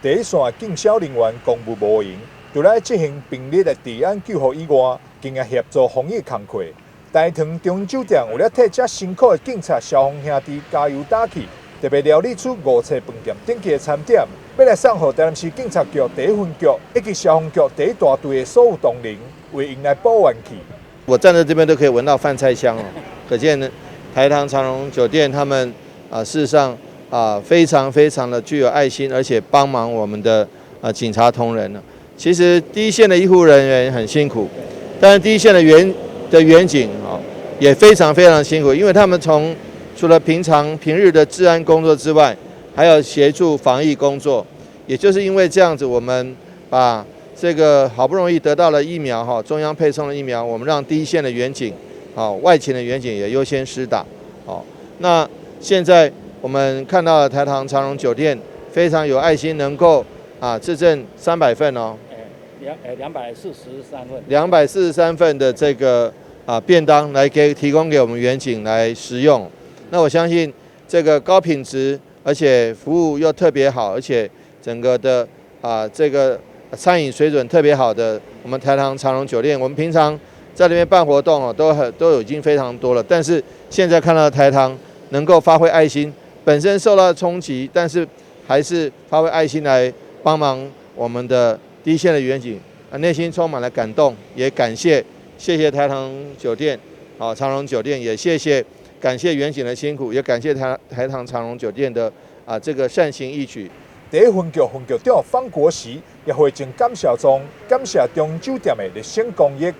第一线的警消人员公务无闲，除了执行平日的治安救护以外，更要协助防疫工作。大塘中央酒店为了替这辛苦的警察、消防兄弟加油打气，特别料理出5菜饭店顶级的餐点，要来送予台南市警察局第1分局以及消防局第1大队的所有同仁，为因来补元气。我站在这边都可以闻到饭菜香哦，可见呢，台糖长荣酒店他们事实上非常的具有爱心，而且帮忙我们的警察同仁呢。其实第一线的医护人员很辛苦，但是第一线的员警也非常辛苦，因为他们除了平日的治安工作之外，还要协助防疫工作。也就是因为这样子，我们把这个好不容易得到了疫苗中央配送的疫苗，我们让第一线的员警外勤的员警也优先施打。那现在我们看到了台糖长荣酒店非常有爱心，能够制赠300份243份的这个便当来提供给我们员警来食用。那我相信这个高品质，而且服务又特别好，而且整个的这个餐饮水准特别好的我们台糖长荣酒店，我们平常在那边办活动都已经非常多了，但是现在看到台糖能够发挥爱心，本身受到冲击，但是还是发挥爱心来帮忙我们的第一线的员警，内心充满了感动，也谢谢台糖酒店，长荣酒店，也感谢员警的辛苦，也感谢台糖长荣酒店的这个善行义举。第1分局分局长方国时也会尽感谢状，感谢中央酒店的热心公益。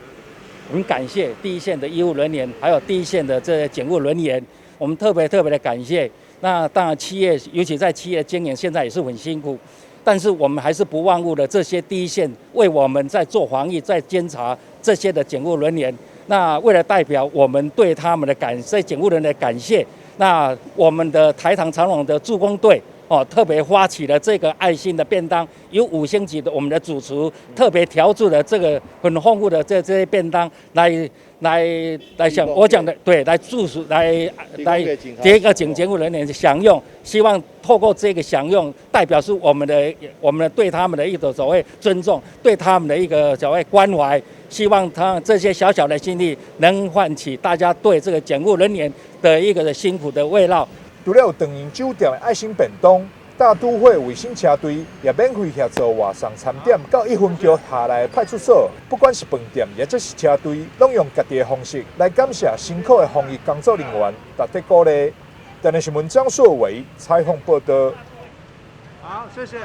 我们感谢第一线的医护人员，还有第一线的这些警务人员，我们特别的感谢。那当然企业，尤其在企业经营，现在也是很辛苦，但是我们还是不忘误了这些第一线为我们在做防疫、在监察这些的警务人员。那为了代表我们对他们的警务人员的感谢，那我们的台糖长荣的助攻队特别发起了这个爱心的便当，由5星级的我们的主厨特别调制的这个很丰富的这些便当来像我讲的，对，来助食来给警务人员享用，希望透过这个享用，代表是我们的对他们的一种所谓尊重，对他们的一个所谓关怀，希望他这些小小的心力能唤起大家对这个警务人员的一个辛苦的慰劳。除了有长荣酒店的爱心便当，大都会卫生车队也免费协助外送餐点到1分局下来的派出所，不管是饭店也或是车队，拢用家己的方式来感谢辛苦的防疫工作人员，值得鼓励。台南新闻张硕伟采访报道。好，谢谢。